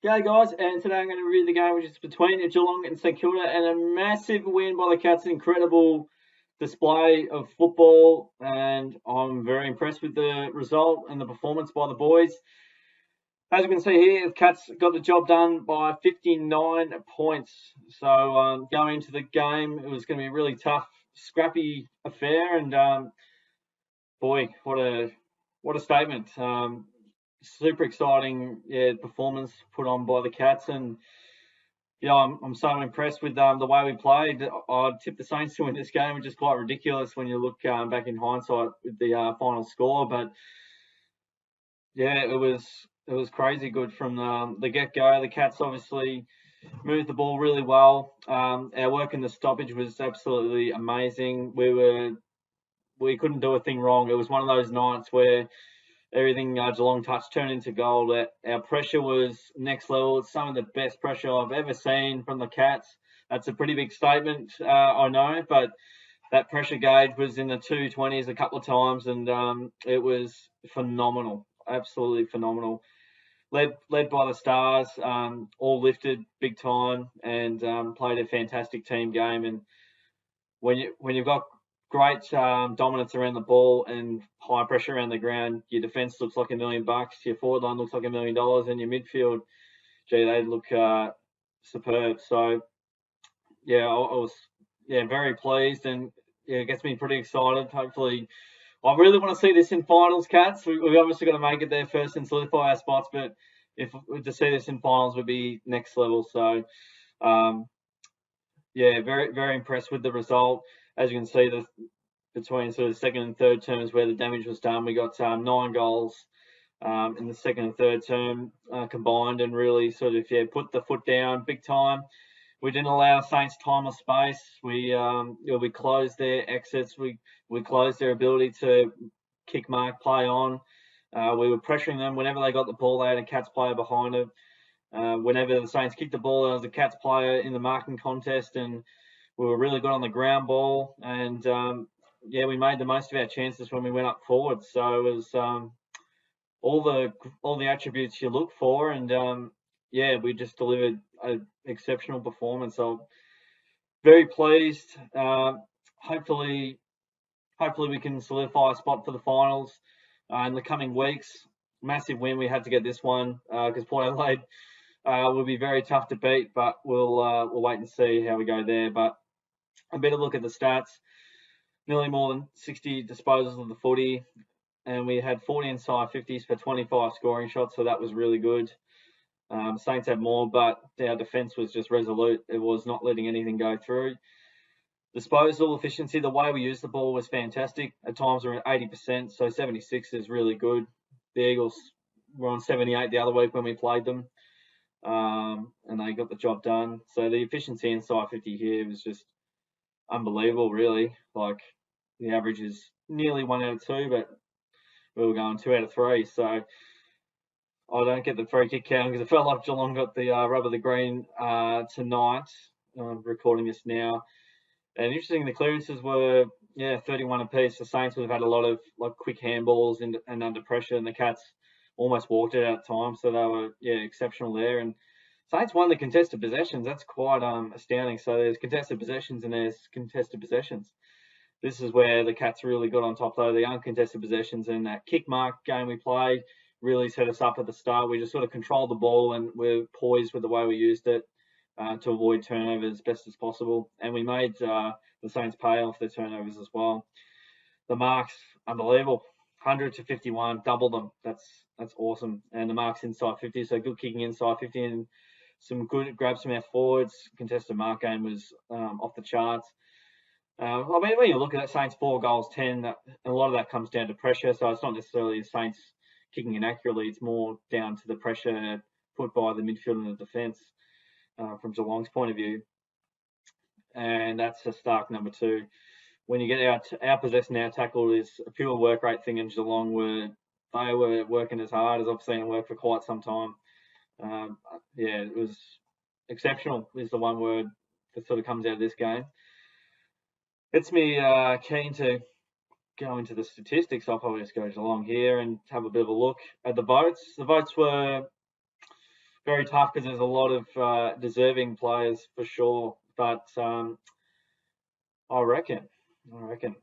G'day guys, and today I'm going to review the game which is between Geelong and St Kilda, and a massive win by the Cats. Incredible display of football, and I'm very impressed with the result and the performance by the boys. As you can see here, the Cats got the job done by 59 points. So going into the game, it was going to be a really tough, scrappy affair, and boy, what a statement! Super exciting, performance put on by the Cats, and I'm so impressed with the way we played. I tipped the Saints to win this game, which is quite ridiculous when you look back in hindsight with the final score. But yeah, it was crazy good from the get go. The Cats obviously moved the ball really well. Our work in the stoppage was absolutely amazing. We couldn't do a thing wrong. It was one of those nights where everything Geelong touched turned into gold. Our pressure was next level. It's some of the best pressure I've ever seen from the Cats. That's a pretty big statement, I know, but that pressure gauge was in the 220s a couple of times, and it was phenomenal, absolutely phenomenal. Led by the Stars, all lifted big time, and played a fantastic team game. And when you've got great dominance around the ball and high pressure around the ground, your defence looks like $1 million, your forward line looks like $1 million, and your midfield, gee, they look superb. So yeah, I was very pleased, and it gets me pretty excited. Hopefully, I really want to see this in finals, Cats. We obviously got to make it there first and solidify our spots, but if to see this in finals would be next level. So um, very very impressed with the result. As you can see, between sort of the second and third terms where the damage was done, we got 9 goals in the second and third term combined, and really sort of put the foot down big time. We didn't allow Saints time or space. We closed their exits. We closed their ability to kick, mark, play on. We were pressuring them whenever they got the ball. They had a Cats player behind it. Whenever the Saints kicked the ball, there was a Cats player in the marking contest, and we were really good on the ground ball. And we made the most of our chances when we went up forward. So it was all the attributes you look for, and we just delivered an exceptional performance. So very pleased. Hopefully, we can solidify a spot for the finals in the coming weeks. Massive win. We had to get this one because Port Adelaide will be very tough to beat, but we'll wait and see how we go there. But a better look at the stats. Nearly more than 60 disposals of the footy, and we had 40 inside 50s for 25 scoring shots, so that was really good. Saints had more, but our defence was just resolute. It was not letting anything go through. Disposal efficiency, the way we used the ball was fantastic. At times we were at 80%, so 76 is really good. The Eagles were on 78 the other week when we played them, and they got the job done. So the efficiency inside 50 here was just unbelievable, really. Like, the average is nearly 1 out of 2, but we were going 2 out of 3. So I don't get the free kick count because it felt like Geelong got the rub of the green tonight. I'm recording this now. And interesting, the clearances were 31 apiece. The Saints would have had a lot of quick handballs and under pressure, and the Cats almost walked it out at times. So they were exceptional there. And Saints won the contested possessions. That's quite astounding. So there's contested possessions and there's contested possessions. This is where the Cats really got on top, though. The uncontested possessions and that kick mark game we played really set us up at the start. We just sort of controlled the ball and we're poised with the way we used it to avoid turnovers as best as possible. And we made the Saints pay off their turnovers as well. The marks, unbelievable. 100 to 51, double them. That's awesome. And the marks inside 50, so good kicking inside 50 and some good grabs from our forwards. Contested mark game was off the charts. When you look at that, Saints 4 goals, 10, a lot of that comes down to pressure. So it's not necessarily the Saints kicking inaccurately. It's more down to the pressure put by the midfield and the defence from Geelong's point of view. And that's a stark number 2. When you get our possession, our tackle is a pure work rate thing, and Geelong they were working as hard as I've seen them work for quite some time. It was exceptional is the one word that sort of comes out of this game. It's me keen to go into the statistics. I'll probably just go along here and have a bit of a look at the votes. The votes were very tough because there's a lot of deserving players for sure. But I reckon.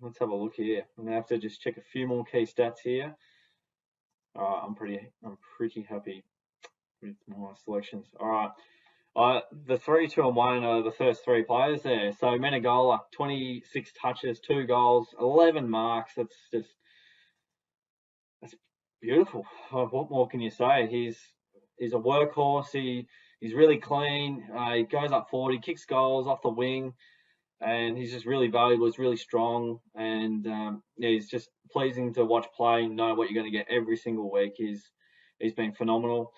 Let's have a look here. I'm gonna have to just check a few more key stats here. I'm pretty happy with my selections. All right. The 3, 2, and 1 are the first 3 players there. So Menegola, 26 touches, 2 goals, 11 marks. That's beautiful. What more can you say? He's a workhorse. He's really clean. He goes up forward. He kicks goals off the wing, and he's just really valuable. He's really strong, and yeah, he's just pleasing to watch play and know what you're going to get every single week. He's been phenomenal.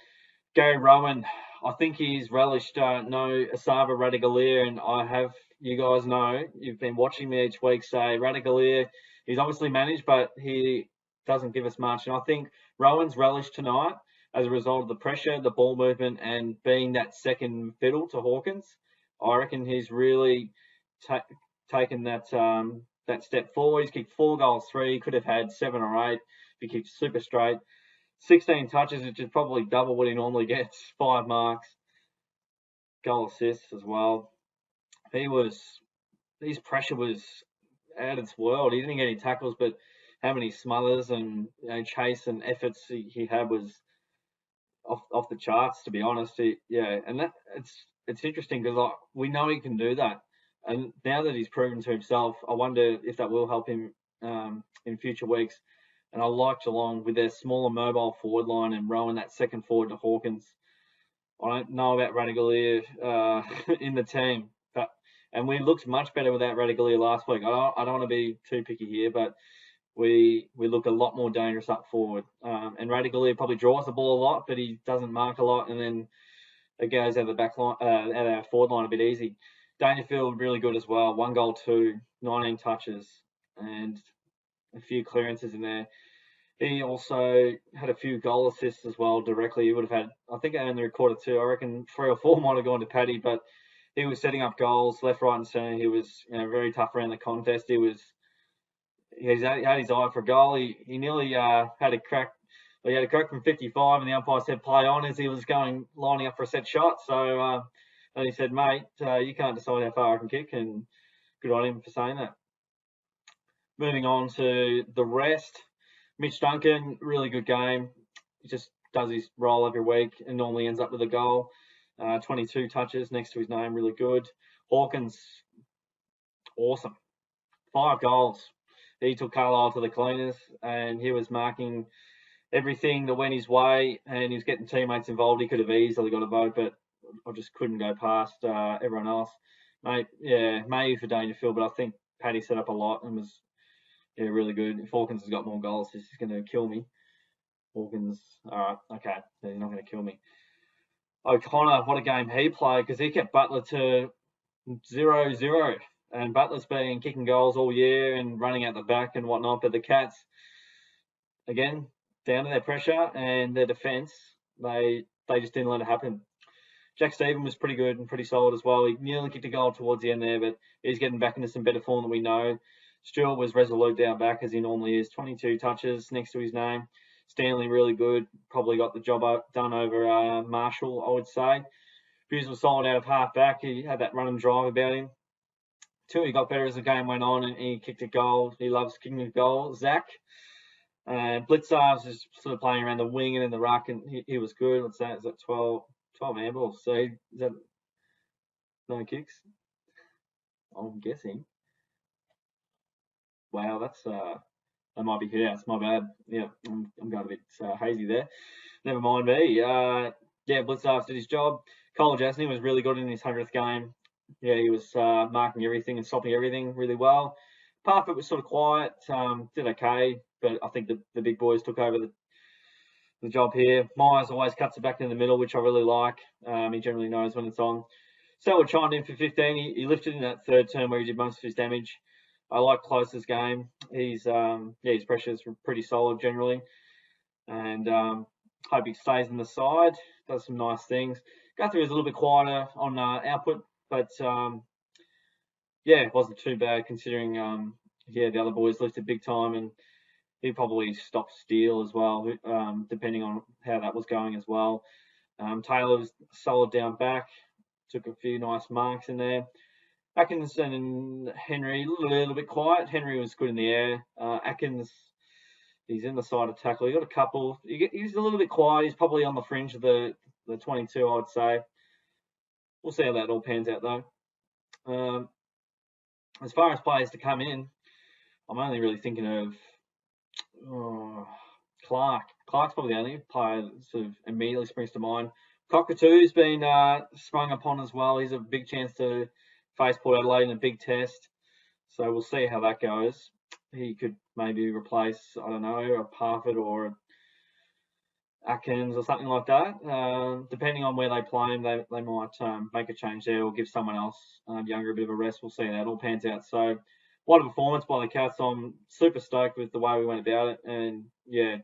Gary Rowan, I think he's relished no Asava Radagalier, and I have, you guys know, you've been watching me each week say Radagalier, he's obviously managed, but he doesn't give us much. And I think Rowan's relished tonight as a result of the pressure, the ball movement, and being that second fiddle to Hawkins. I reckon he's really taken that step forward. He's kicked 4 goals, 3. He could have had 7 or 8 if he kicked super straight. 16 touches, which is probably double what he normally gets. 5 marks, goal assists as well. His pressure was out of this world. He didn't get any tackles, but how many smothers and chase and efforts he had was off the charts, to be honest. And that it's interesting because we know he can do that, and now that he's proven to himself, I wonder if that will help him in future weeks. And I like Geelong with their smaller mobile forward line and Rowan that second forward to Hawkins. I don't know about Radagalier in the team, and we looked much better without Radagalier last week. I don't want to be too picky here, but we look a lot more dangerous up forward. And Radagalier probably draws the ball a lot, but he doesn't mark a lot, and then it goes out of the back line, out of our forward line a bit easy. Dangerfield really good as well. 1 goal, 2, 19 touches, and a few clearances in there. He also had a few goal assists as well directly. He would have had, I think I only recorded 2. I reckon 3 or 4 might have gone to Paddy, but he was setting up goals left, right, and centre. He was very tough around the contest. He had his eye for a goal. He nearly had a crack. He had a crack from 55, and the umpire said play on as he was lining up for a set shot. So and he said, mate, you can't decide how far I can kick, and good on him for saying that. Moving on to the rest. Mitch Duncan, really good game. He just does his role every week and normally ends up with a goal. 22 touches next to his name, really good. Hawkins, awesome. 5 goals. He took Carlisle to the cleaners, and he was marking everything that went his way, and he was getting teammates involved. He could have easily got a vote, but I just couldn't go past everyone else. Mate, yeah, maybe for Dangerfield, but I think Paddy set up a lot and was really good. If Hawkins has got more goals, he's going to kill me. Hawkins, all right, okay, he's not going to kill me. O'Connor, what a game he played, because he kept Butler to 0-0. And Butler's been kicking goals all year and running out the back and whatnot. But the Cats, again, down to their pressure and their defence, they just didn't let it happen. Jack Stephen was pretty good and pretty solid as well. He nearly kicked a goal towards the end there, but he's getting back into some better form than we know. Stewart was resolute down back, as he normally is. 22 touches next to his name. Stanley, really good. Probably got the job done over Marshall, I would say. Hughes was solid out of half back. He had that run and drive about him. He got better as the game went on, and he kicked a goal. He loves kicking a goal. Zach. And Blitzarves is sort of playing around the wing and in the ruck, and he was good. What's that? Is that 12 handballs? So is that no kicks? I'm guessing. Wow, that's that might be hit out. It's my bad. Yeah, I'm going a bit hazy there. Never mind me. Yeah, Blitzarves did his job. Cole Jasny was really good in his 100th game. Yeah, he was marking everything and stopping everything really well. Parfitt was sort of quiet, did okay, but I think the big boys took over the job here. Myers always cuts it back in the middle, which I really like. He generally knows when it's on. Selwood chimed in for 15. He lifted in that third term where he did most of his damage. I like Close's game. His pressures were pretty solid generally, and hope he stays on the side. Does some nice things. Guthrie was a little bit quieter on output, but it wasn't too bad considering the other boys lifted big time, and he probably stopped Steele as well, depending on how that was going as well. Taylor was solid down back, took a few nice marks in there. Atkins and Henry a little bit quiet. Henry was good in the air. Atkins, he's in the side of tackle. He got a couple. He's a little bit quiet. He's probably on the fringe of the 22, I'd say. We'll see how that all pans out, though. As far as players to come in, I'm only really thinking of Clark. Clark's probably the only player that sort of immediately springs to mind. Cockatoo's been sprung upon as well. He's a big chance to face Port Adelaide in a big test. So we'll see how that goes. He could maybe replace, I don't know, a Parfitt or Atkins or something like that. Depending on where they play him, they might make a change there or give someone else younger a bit of a rest. We'll see how that all pans out. So what a performance by the Cats. I'm super stoked with the way we went about it. And yeah,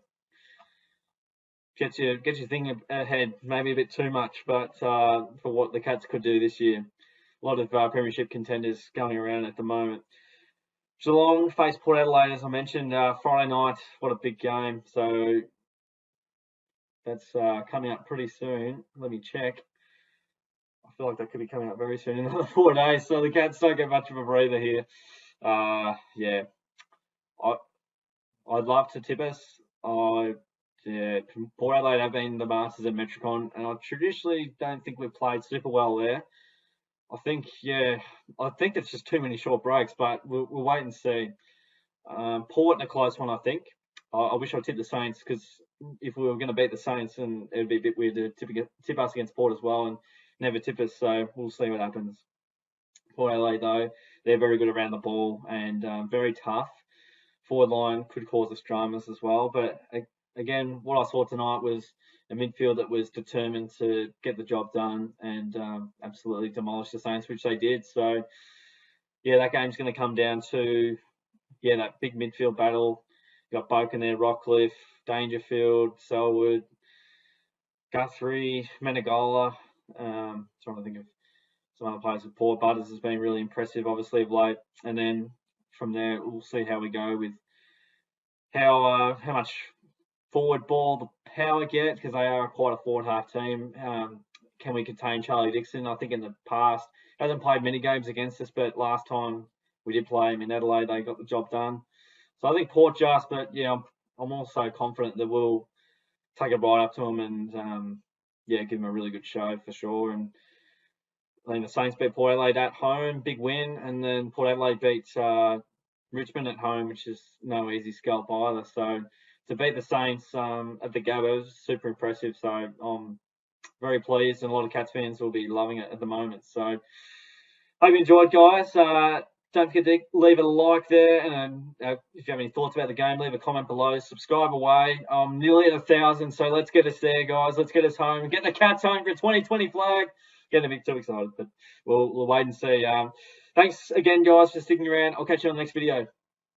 get your thing ahead, maybe a bit too much, but for what the Cats could do this year. A lot of premiership contenders going around at the moment. Geelong face Port Adelaide, as I mentioned, Friday night. What a big game. So that's coming up pretty soon. Let me check. I feel like that could be coming up very soon in another 4 days. So the Cats don't get much of a breather here. Yeah, I'd love to tip us. Port Adelaide have been the masters at Metricon, and I traditionally don't think we've played super well there. I think it's just too many short breaks, but we'll wait and see. Port in a close one, I think. I wish I tipped the Saints, because if we were going to beat the Saints, and it'd be a bit weird to tip us against Port as well and never tip us. So we'll see what happens. Port Adelaide, though, they're very good around the ball and very tough. Forward line could cause us dramas as well. But again, what I saw tonight was a midfield that was determined to get the job done and absolutely demolish the Saints, which they did. So, yeah, that game's going to come down to, that big midfield battle. You got Boken there, Rockcliffe, Dangerfield, Selwood, Guthrie, Menegola. Trying to think of some other players with Port. Butters has been really impressive, obviously, of late. And then from there, we'll see how we go with how much forward ball the Power get, because they are quite a forward half team. Can we contain Charlie Dixon? I think in the past, hasn't played many games against us, but last time we did play him in Adelaide, they got the job done. So I think Port just, but yeah, I'm also confident that we'll take it right up to them and give them a really good show for sure. And I think the Saints beat Port Adelaide at home, big win, and then Port Adelaide beats Richmond at home, which is no easy scalp either. So to beat the Saints at the Gabba was super impressive. So I'm very pleased, and a lot of Cats fans will be loving it at the moment. So hope you enjoyed, guys. Don't forget to leave a like there, and if you have any thoughts about the game, leave a comment below. Subscribe away. I'm nearly at 1,000, so let's get us there, guys. Let's get us home. Get the Cats home for a 2020 flag. Getting a bit too excited, but we'll wait and see. Thanks again, guys, for sticking around. I'll catch you on the next video.